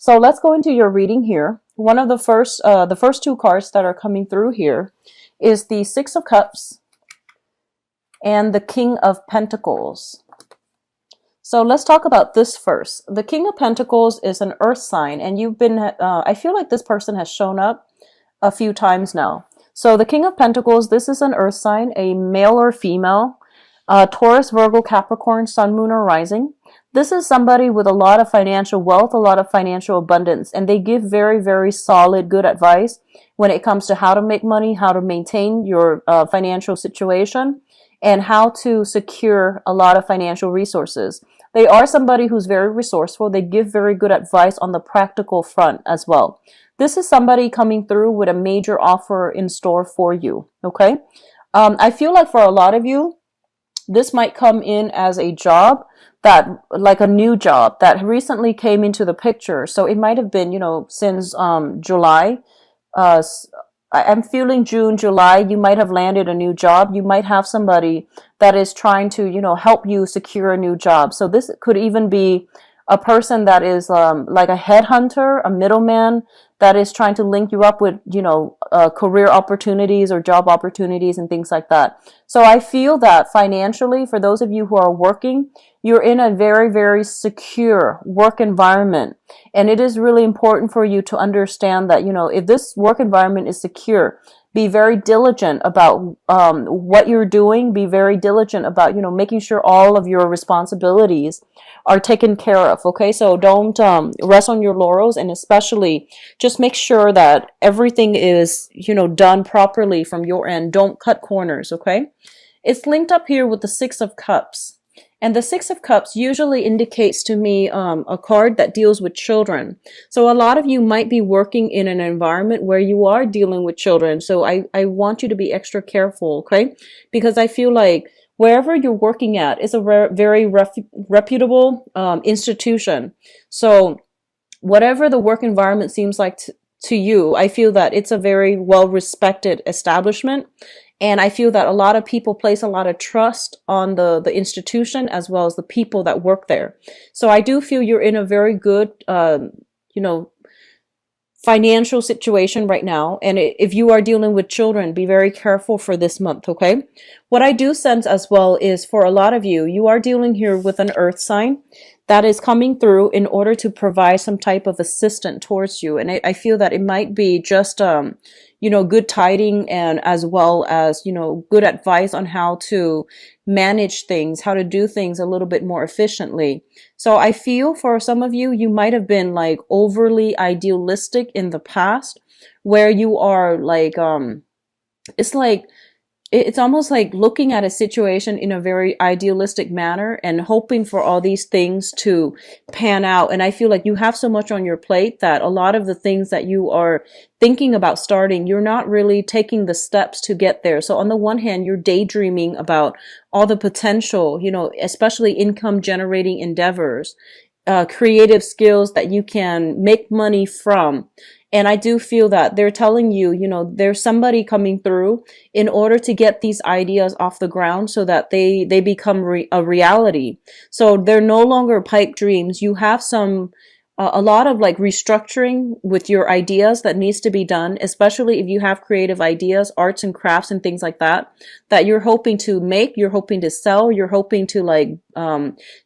So let's go into your reading here. One of the first two cards that are coming through here is the Six of Cups and the King of Pentacles. So let's talk about this first. The King of Pentacles is an earth sign, and you've been, I feel like this person has shown up a few times now. So the King of Pentacles, this is an earth sign, a male or female, Taurus, Virgo, Capricorn, Sun, Moon, or Rising. This is somebody with a lot of financial wealth, a lot of financial abundance, and they give very, very solid, good advice when it comes to how to make money, how to maintain your financial situation, and how to secure a lot of financial resources. They are somebody who's very resourceful. They give very good advice on the practical front as well. This is somebody coming through with a major offer in store for you, okay? I feel like for a lot of you, this might come in as a job that, like a new job that recently came into the picture. So it might have been, since July. I'm feeling June, July, you might have landed a new job. You might have somebody that is trying to, help you secure a new job. So this could even be a person that is like a headhunter, a middleman that is trying to link you up with, career opportunities or job opportunities and things like that. So I feel that financially, for those of you who are working, you're in a very, very secure work environment. And it is really important for you to understand that, if this work environment is secure, be very diligent about what you're doing. Be very diligent about, making sure all of your responsibilities are taken care of. Okay, so don't rest on your laurels, and especially just make sure that everything is, done properly from your end. Don't cut corners. Okay, it's linked up here with the Six of Cups. And the Six of Cups usually indicates to me a card that deals with children. So a lot of you might be working in an environment where you are dealing with children. So I want you to be extra careful, okay? Because I feel like wherever you're working at is a very reputable institution. So whatever the work environment seems like to you, I feel that it's a very well-respected establishment. And I feel that a lot of people place a lot of trust on the institution as well as the people that work there. So I do feel you're in a very good, financial situation right now. And if you are dealing with children, be very careful for this month, okay? What I do sense as well is for a lot of you, you are dealing here with an earth sign that is coming through in order to provide some type of assistance towards you. And I feel that it might be just, good tiding, and as well as, good advice on how to manage things, how to do things a little bit more efficiently. So I feel for some of you, you might have been like overly idealistic in the past, where you are like, it's almost like looking at a situation in a very idealistic manner and hoping for all these things to pan out. And I feel like you have so much on your plate that a lot of the things that you are thinking about starting, you're not really taking the steps to get there. So on the one hand, you're daydreaming about all the potential, especially income generating endeavors, creative skills that you can make money from. And I do feel that they're telling you, there's somebody coming through in order to get these ideas off the ground so that they become a reality. So they're no longer pipe dreams. You have a lot of like restructuring with your ideas that needs to be done, especially if you have creative ideas, arts and crafts and things like that you're hoping to make, you're hoping to sell, you're hoping to like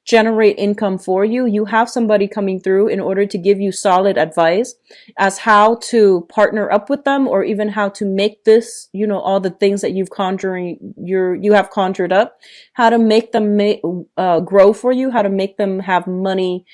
generate income for you. You have somebody coming through in order to give you solid advice as how to partner up with them, or even how to make this, all the things that you have conjured up, how to make them grow for you, how to make them have money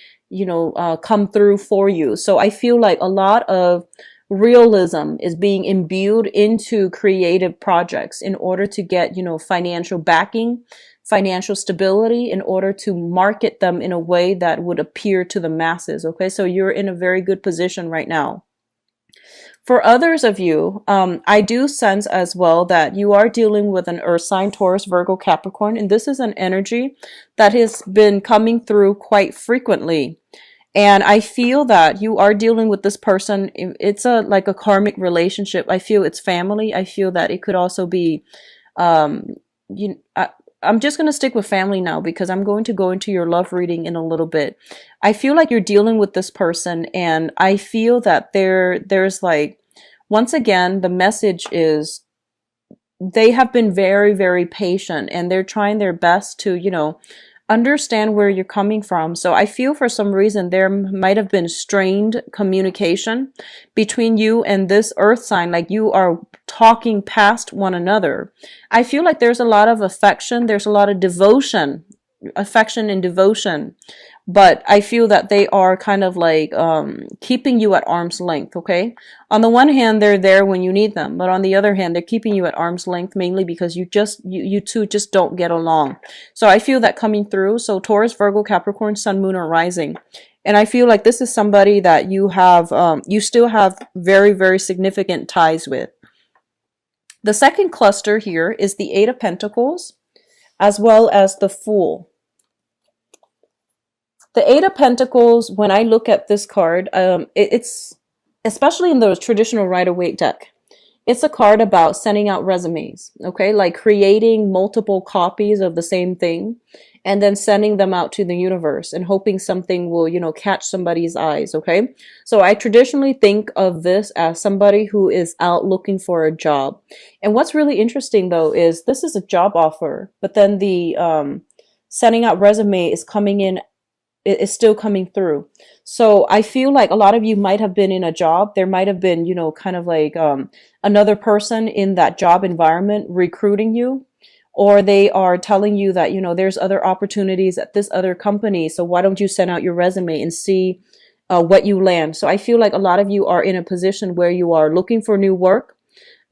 come through for you. So I feel like a lot of realism is being imbued into creative projects in order to get, financial backing, financial stability, in order to market them in a way that would appear to the masses. Okay. So you're in a very good position right now. For others of you, I do sense as well that you are dealing with an earth sign, Taurus, Virgo, Capricorn, and this is an energy that has been coming through quite frequently. And I feel that you are dealing with this person. It's like a karmic relationship. I feel it's family. I feel that it could also be, I'm just going to stick with family now because I'm going to go into your love reading in a little bit. I feel like you're dealing with this person, and I feel that there's like, once again, the message is they have been very, very patient, and they're trying their best to, understand where you're coming from. So I feel for some reason there might have been strained communication between you and this earth sign, like you are talking past one another. I feel like there's a lot of affection, there's a lot of devotion, affection and devotion, but I feel that they are kind of like keeping you at arm's length. Okay, on the one hand they're there when you need them, but on the other hand they're keeping you at arm's length mainly because you two just don't get along. So I feel that coming through. So Taurus, Virgo, Capricorn, Sun, Moon, or Rising. And I feel like this is somebody that you have you still have very, very significant ties with. The second cluster here is the Eight of Pentacles as well as the Fool. The Eight of Pentacles, when I look at this card, it's especially in the traditional Rider-Waite deck, it's a card about sending out resumes, okay? Like creating multiple copies of the same thing and then sending them out to the universe and hoping something will, catch somebody's eyes, okay? So I traditionally think of this as somebody who is out looking for a job. And what's really interesting though is this is a job offer, but then the sending out resume is coming in, is still coming through. So I feel like a lot of you might have been in a job. There might have been, kind of like another person in that job environment recruiting you, or they are telling you that, there's other opportunities at this other company. So why don't you send out your resume and see what you land? So I feel like a lot of you are in a position where you are looking for new work.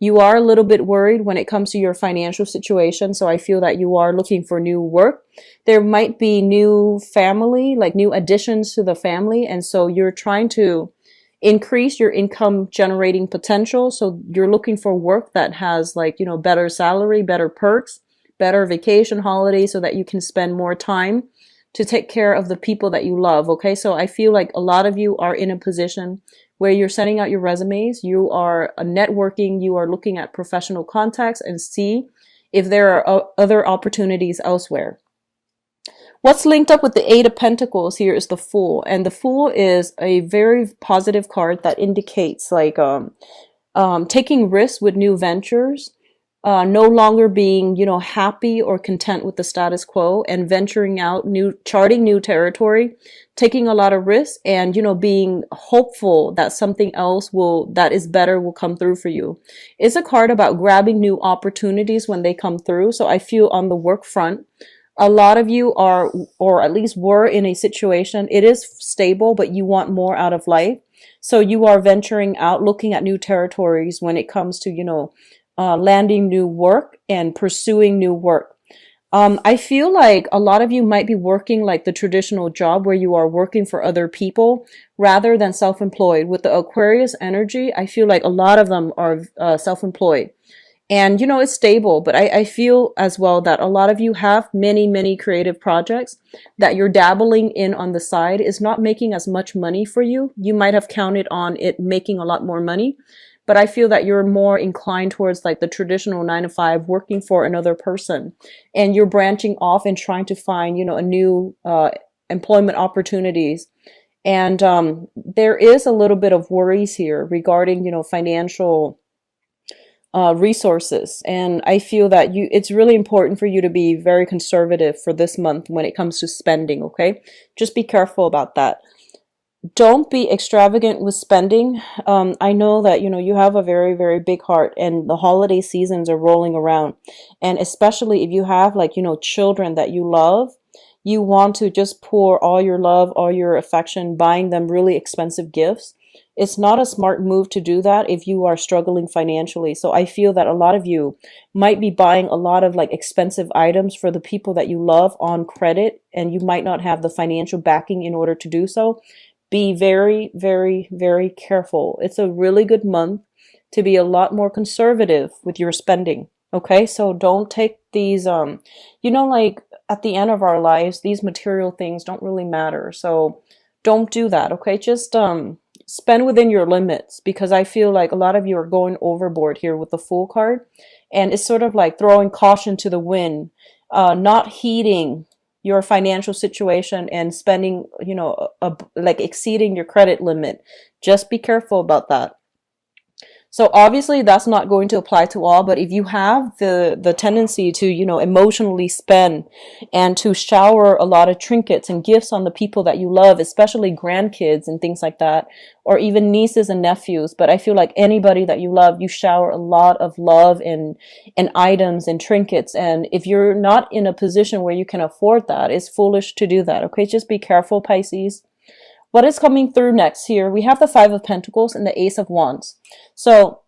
You are a little bit worried when it comes to your financial situation. So I feel that you are looking for new work. There might be new family, like new additions to the family. And so you're trying to increase your income generating potential. So you're looking for work that has like, better salary, better perks, better vacation holidays so that you can spend more time to take care of the people that you love. Okay. So I feel like a lot of you are in a position where you're sending out your resumes, you are networking, you are looking at professional contacts and see if there are other opportunities elsewhere. What's linked up with the Eight of Pentacles here is the Fool. And the Fool is a very positive card that indicates like taking risks with new ventures, no longer being, happy or content with the status quo and venturing out, charting new territory, taking a lot of risks and, being hopeful that something else that is better will come through for you. It's a card about grabbing new opportunities when they come through. So I feel on the work front, a lot of you are, or at least were in a situation, it is stable, but you want more out of life. So you are venturing out, looking at new territories when it comes to, landing new work and pursuing new work. I feel like a lot of you might be working like the traditional job where you are working for other people rather than self-employed. With the Aquarius energy, I feel like a lot of them are self-employed. And, it's stable, but I feel as well that a lot of you have many, many creative projects that you're dabbling in on the side is not making as much money for you. You might have counted on it making a lot more money. But I feel that you're more inclined towards like the traditional 9 to 5 working for another person, and you're branching off and trying to find, a new employment opportunities. And there is a little bit of worries here regarding, financial resources. And I feel that it's really important for you to be very conservative for this month when it comes to spending. Okay, just be careful about that. Don't be extravagant with spending. I know that, you have a very, very big heart and the holiday seasons are rolling around. And especially if you have like, children that you love, you want to just pour all your love, all your affection, buying them really expensive gifts. It's not a smart move to do that if you are struggling financially. So I feel that a lot of you might be buying a lot of like expensive items for the people that you love on credit, and you might not have the financial backing in order to do so. Be very, very, very careful. It's a really good month to be a lot more conservative with your spending. Okay, so don't take these, like at the end of our lives, these material things don't really matter. So don't do that. Okay, just spend within your limits, because I feel like a lot of you are going overboard here with the Fool card, and it's sort of like throwing caution to the wind. not heeding your financial situation and spending, like exceeding your credit limit. Just be careful about that. So obviously that's not going to apply to all, but if you have the tendency to, emotionally spend and to shower a lot of trinkets and gifts on the people that you love, especially grandkids and things like that, or even nieces and nephews, but I feel like anybody that you love, you shower a lot of love and items and trinkets. And if you're not in a position where you can afford that, it's foolish to do that. Okay, just be careful, Pisces. What is coming through next here? We have the Five of Pentacles and the Ace of Wands. So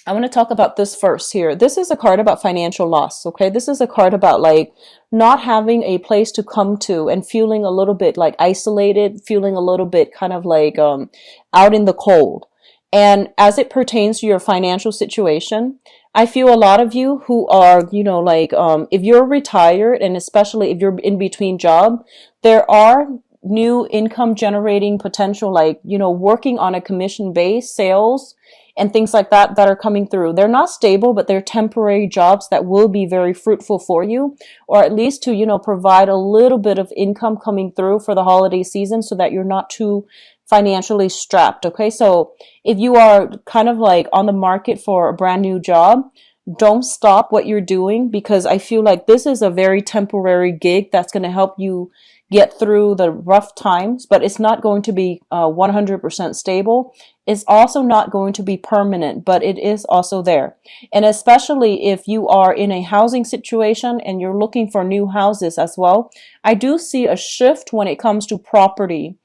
I want to talk about this first here. This is a card about financial loss, okay? This is a card about like not having a place to come to and feeling a little bit like isolated, feeling a little bit kind of like out in the cold. And as it pertains to your financial situation, I feel a lot of you who are, if you're retired and especially if you're in between job, there are new income generating potential, like, working on a commission base, sales, and things like that that are coming through. They're not stable, but they're temporary jobs that will be very fruitful for you, or at least to, provide a little bit of income coming through for the holiday season so that you're not too financially strapped. Okay. So if you are kind of like on the market for a brand new job, don't stop what you're doing, because I feel like this is a very temporary gig that's going to help you get through the rough times, but it's not going to be 100% stable. It's also not going to be permanent, but it is also there. And especially if you are in a housing situation and you're looking for new houses as well, I do see a shift when it comes to property.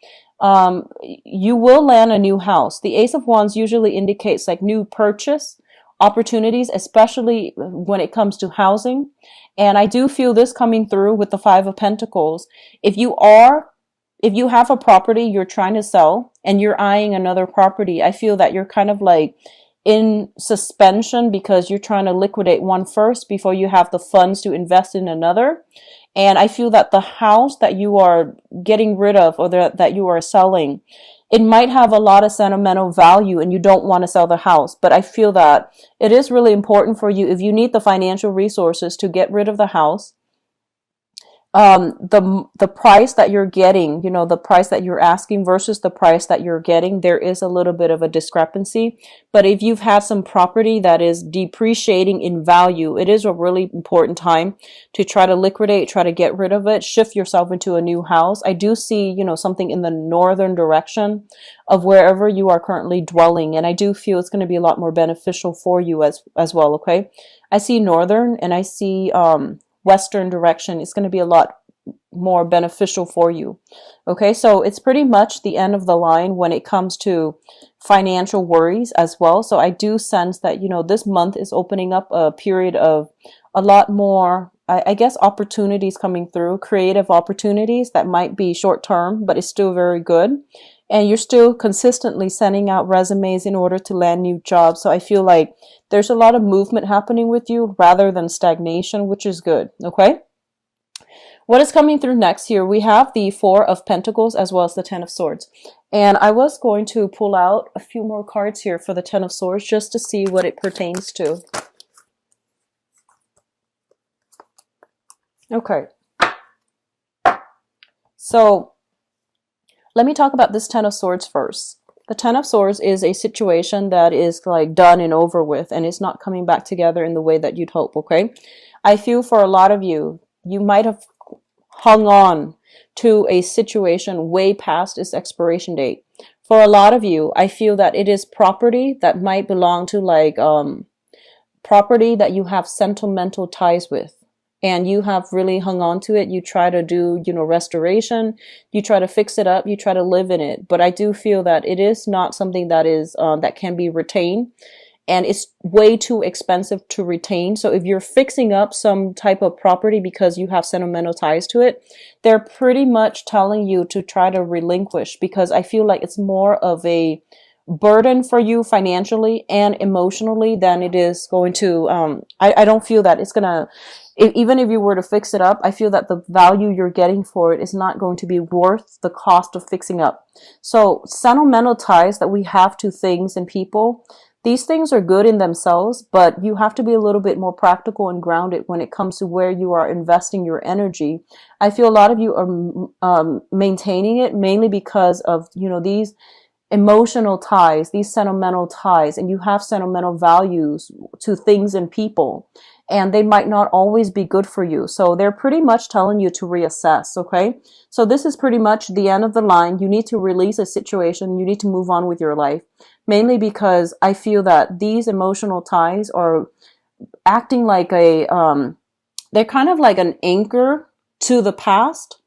You will land a new house. The Ace of Wands usually indicates like new purchase opportunities, especially when it comes to housing. And I do feel this coming through with the Five of Pentacles. If you have a property you're trying to sell and you're eyeing another property, I feel that you're kind of like in suspension because you're trying to liquidate one first before you have the funds to invest in another. And I feel that the house that you are getting rid of, or that you are selling, it might have a lot of sentimental value and you don't want to sell the house. But I feel that it is really important for you, if you need the financial resources to get rid of the house, the price that you're getting, the price that you're asking versus the price that you're getting, there is a little bit of a discrepancy. But if you've had some property that is depreciating in value, it is a really important time to try to liquidate, try to get rid of it, shift yourself into a new house. I do see, something in the northern direction of wherever you are currently dwelling. And I do feel it's going to be a lot more beneficial for you as well. Okay. I see northern and I see, western direction. It's going to be a lot more beneficial for you. Okay, so it's pretty much the end of the line when it comes to financial worries as well. So I do sense that, this month is opening up a period of a lot more, I guess, opportunities coming through, creative opportunities that might be short term, but it's still very good. And you're still consistently sending out resumes in order to land new jobs. So I feel like there's a lot of movement happening with you rather than stagnation, which is good. Okay. What is coming through next here? We have the Four of Pentacles as well as the Ten of Swords. And I was going to pull out a few more cards here for the Ten of Swords just to see what it pertains to. Okay. So let me talk about this Ten of Swords first. The Ten of Swords is a situation that is like done and over with, and it's not coming back together in the way that you'd hope, okay? I feel for a lot of you, you might have hung on to a situation way past its expiration date. For a lot of you, I feel that it is property that might belong to like property that you have sentimental ties with. And you have really hung on to it. You try to do, restoration. You try to fix it up. You try to live in it. But I do feel that it is not something that is that can be retained, and it's way too expensive to retain. So if you're fixing up some type of property because you have sentimental ties to it, they're pretty much telling you to try to relinquish, because I feel like it's more of a burden for you financially and emotionally than it is going to, I don't feel that it's gonna, even if you were to fix it up, I feel that the value you're getting for it is not going to be worth the cost of fixing up. So sentimental ties that we have to things and people, These things are good in themselves, but you have to be a little bit more practical and grounded when it comes to where you are investing your energy. I feel a lot of you are maintaining it mainly because of, these emotional ties, these sentimental ties, and you have sentimental values to things and people, and they might not always be good for you. So they're pretty much telling you to reassess, okay? So this is pretty much the end of the line. You need to release a situation. You need to move on with your life, mainly because I feel that these emotional ties are acting like they're kind of like an anchor to the past,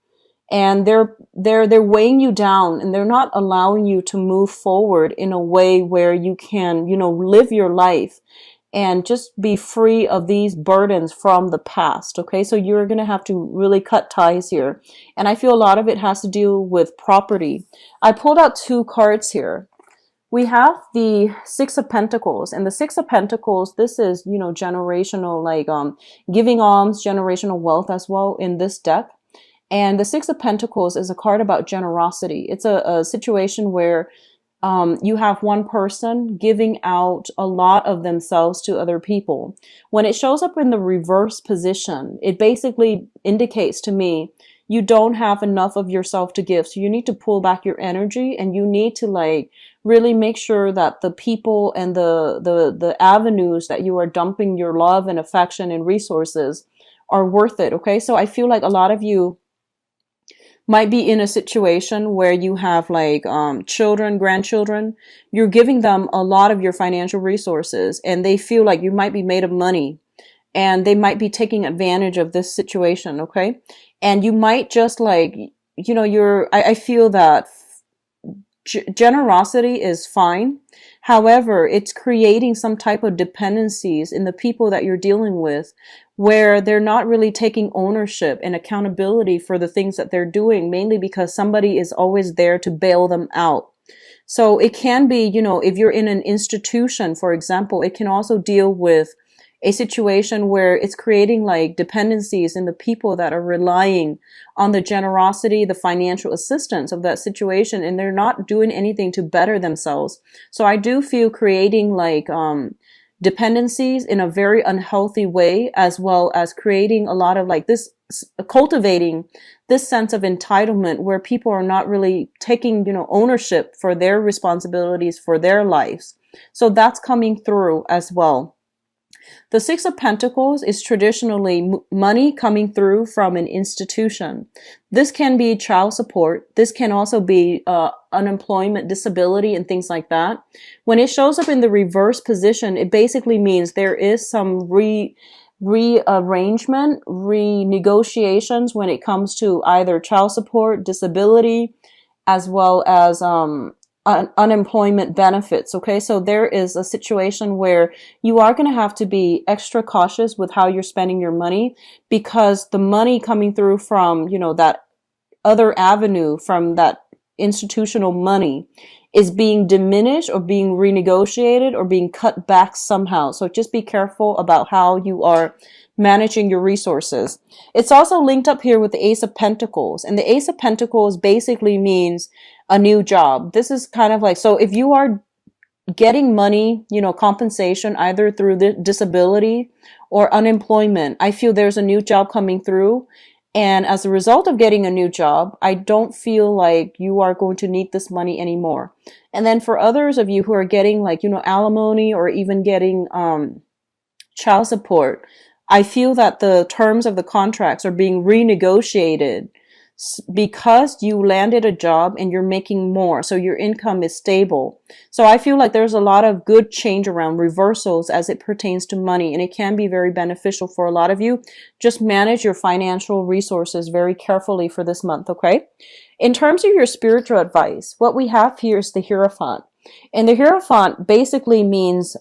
and they're weighing you down, and they're not allowing you to move forward in a way where you can, live your life and just be free of these burdens from the past. Okay, so you're going to have to really cut ties here, and I feel a lot of it has to do with property. I pulled out two cards here. We have the Six of Pentacles, and the Six of Pentacles, this is, generational, like giving alms, generational wealth as well in this deck. And the Six of Pentacles is a card about generosity. It's a situation where you have one person giving out a lot of themselves to other people. When it shows up in the reverse position, it basically indicates to me you don't have enough of yourself to give. So you need to pull back your energy, and you need to really make sure that the people and the avenues that you are dumping your love and affection and resources are worth it. Okay, so I feel like a lot of you might be in a situation where you have children, grandchildren. You're giving them a lot of your financial resources, and they feel like you might be made of money, and they might be taking advantage of this situation. Okay, and you might just I feel that generosity is fine. However, it's creating some type of dependencies in the people that you're dealing with, where they're not really taking ownership and accountability for the things that they're doing, mainly because somebody is always there to bail them out. So it can be, if you're in an institution, for example, it can also deal with a situation where it's creating dependencies in the people that are relying on the generosity, the financial assistance of that situation, and they're not doing anything to better themselves. So I do feel creating dependencies in a very unhealthy way, as well as creating a lot of cultivating this sense of entitlement where people are not really taking, ownership for their responsibilities for their lives. So that's coming through as well. The Six of Pentacles is traditionally money coming through from an institution. This can be child support. This can also be unemployment, disability, and things like that. When it shows up in the reverse position, it basically means there is some rearrangement, renegotiations when it comes to either child support, disability, as well as unemployment benefits. Okay, so there is a situation where you are going to have to be extra cautious with how you're spending your money, because the money coming through from, that other avenue, from that institutional money, is being diminished or being renegotiated or being cut back somehow. So just be careful about how you are managing your resources. It's also linked up here with the Ace of Pentacles, and the Ace of Pentacles basically means a new job. This is kind of so if you are getting money, compensation either through the disability or unemployment, I feel there's a new job coming through. And as a result of getting a new job, I don't feel like you are going to need this money anymore. And then for others of you who are getting alimony or even getting child support, I feel that the terms of the contracts are being renegotiated because you landed a job and you're making more, so your income is stable. So I feel like there's a lot of good change around, reversals as it pertains to money, and it can be very beneficial for a lot of you. Just manage your financial resources very carefully for this month, okay? In terms of your spiritual advice, what we have here is the Hierophant. And the Hierophant basically means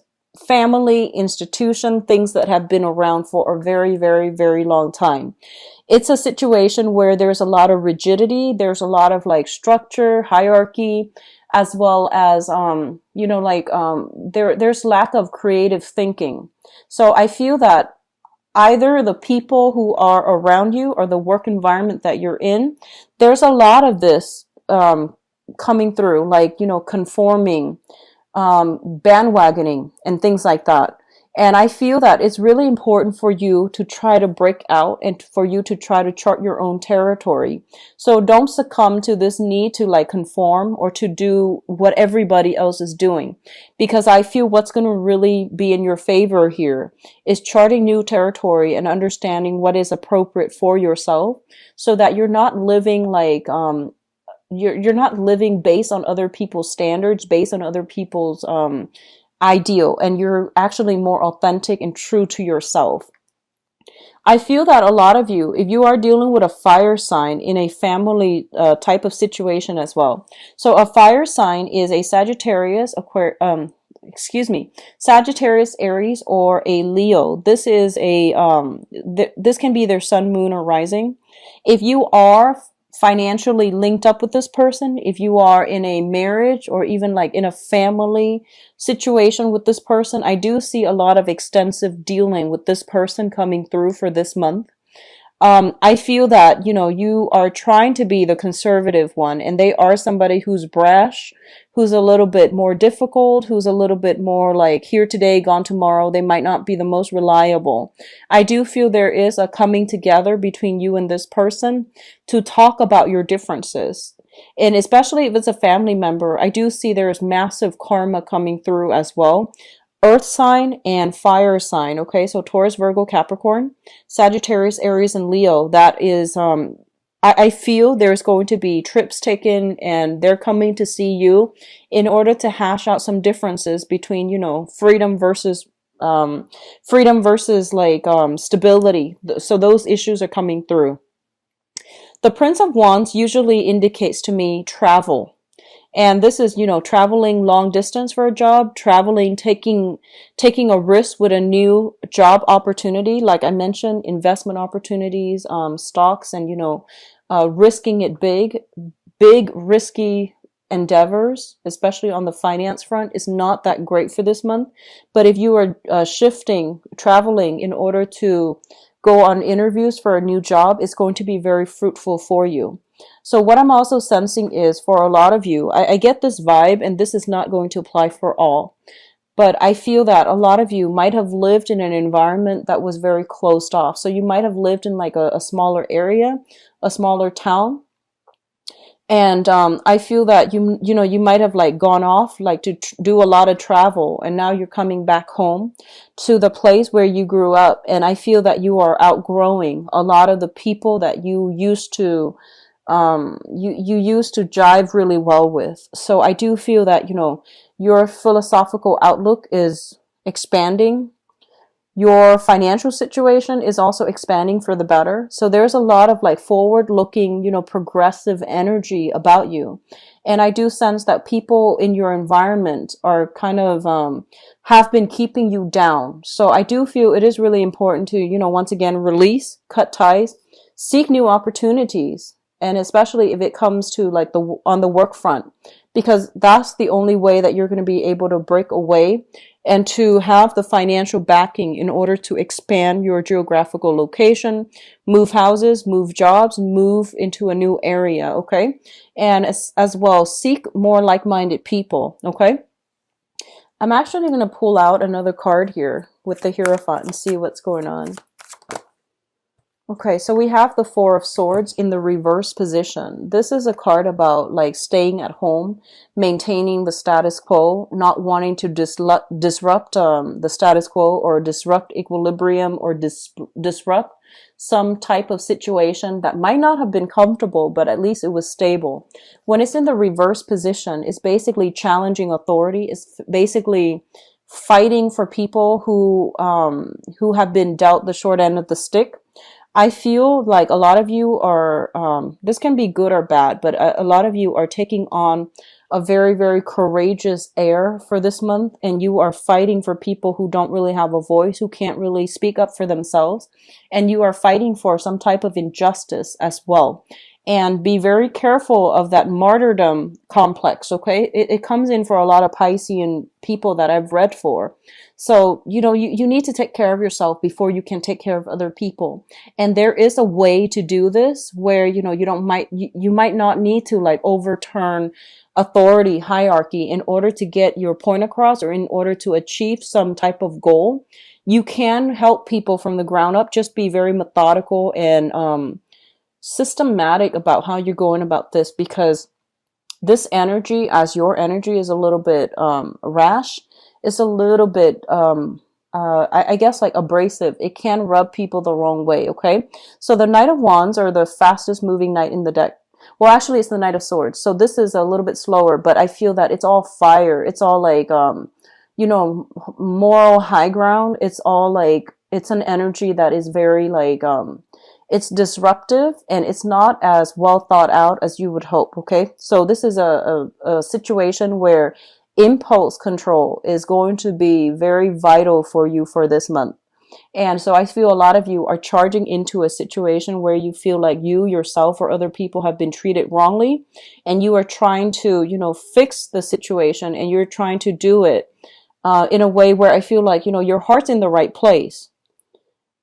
family, institution, things that have been around for a very, very, very long time. It's a situation where there's a lot of rigidity, there's a lot of structure, hierarchy, as well as there's lack of creative thinking. So I feel that either the people who are around you or the work environment that you're in, there's a lot of this coming through, conforming, bandwagoning and things like that. And I feel that it's really important for you to try to break out and for you to try to chart your own territory. So don't succumb to this need to like conform or to do what everybody else is doing. Because I feel what's going to really be in your favor here is charting new territory and understanding what is appropriate for yourself so that you're not living like, you're not living based on other people's standards, based on other people's ideal, and you're actually more authentic and true to yourself. I feel that a lot of you, if you are dealing with a fire sign in a family type of situation as well. So a fire sign is a Sagittarius, Sagittarius, Aries, or a Leo. This is a this can be their sun, moon, or rising. If you are financially linked up with this person, if you are in a marriage or even like in a family situation with this person, I do see a lot of extensive dealing with this person coming through for this month. I feel that, you know, you are trying to be the conservative one, and they are somebody who's brash, who's a little bit more difficult, who's a little bit more like here today, gone tomorrow. They might not be the most reliable. I do feel there is a coming together between you and this person to talk about your differences. And especially if it's a family member, I do see there's massive karma coming through as well. Earth sign and fire sign. Okay, so Taurus, Virgo, Capricorn, Sagittarius, Aries, and Leo. That is, I feel there's going to be trips taken and they're coming to see you in order to hash out some differences between, you know, freedom versus like stability. So those issues are coming through. The Prince of Wands usually indicates to me travel. And this is, you know, traveling long distance for a job, traveling, taking a risk with a new job opportunity. Like I mentioned, investment opportunities, stocks, and, you know, risking it big risky endeavors, especially on the finance front, is not that great for this month. But if you are traveling in order to go on interviews for a new job, it's going to be very fruitful for you. So what I'm also sensing is for a lot of you, I get this vibe, and this is not going to apply for all, but I feel that a lot of you might have lived in an environment that was very closed off. So you might have lived in like a smaller area, a smaller town. And I feel that you know, you might have like gone off like to do a lot of travel, and now you're coming back home to the place where you grew up. And I feel that you are outgrowing a lot of the people that you used to you used to jive really well with. So I do feel that, you know, your philosophical outlook is expanding. Your financial situation is also expanding for the better. So there's a lot of like forward looking, you know, progressive energy about you. And I do sense that people in your environment are kind of, have been keeping you down. So I do feel it is really important to, you know, once again, release, cut ties, seek new opportunities. And especially if it comes to like on the work front, because that's the only way that you're going to be able to break away and to have the financial backing in order to expand your geographical location, move houses, move jobs, move into a new area. Okay. And as well, seek more like-minded people. Okay. I'm actually going to pull out another card here with the Hierophant and see what's going on. Okay, so we have the Four of Swords in the reverse position. This is a card about like staying at home, maintaining the status quo, not wanting to disrupt the status quo, or disrupt equilibrium, or disrupt some type of situation that might not have been comfortable, but at least it was stable. When it's in the reverse position, it's basically challenging authority. It's basically fighting for people who have been dealt the short end of the stick. I feel like a lot of you are, this can be good or bad, but a lot of you are taking on a very, very courageous air for this month, and you are fighting for people who don't really have a voice, who can't really speak up for themselves, and you are fighting for some type of injustice as well. and be very careful of that martyrdom complex. Okay, it comes in for a lot of Piscean people that I've read for. So you need to take care of yourself before you can take care of other people, and there is a way to do this where you might not need to like overturn authority hierarchy in order to get your point across or in order to achieve some type of goal. You can help people from the ground up. Just be very methodical and systematic about how you're going about this, because this energy, as your energy is a little bit rash, it's a little bit I guess like abrasive. It can rub people the wrong way. Okay, so the Knight of Wands, or the fastest moving knight in the deck, well actually it's the Knight of Swords, so this is a little bit slower, but I feel that it's all fire. It's all like moral high ground. It's all like, it's an energy that is very like it's disruptive, and it's not as well thought out as you would hope. Okay, so this is a situation where impulse control is going to be very vital for you for this month. And so I feel a lot of you are charging into a situation where you feel like you yourself or other people have been treated wrongly, and you are trying to fix the situation, and you're trying to do it in a way where I feel like your heart's in the right place,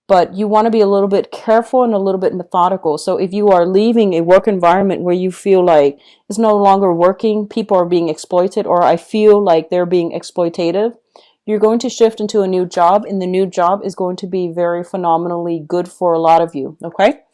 but you want to be a little bit careful and a little bit methodical. So if you are leaving a work environment where you feel like it's no longer working, people are being exploited, or I feel like they're being exploitative, you're going to shift into a new job, and the new job is going to be very phenomenally good for a lot of you. Okay,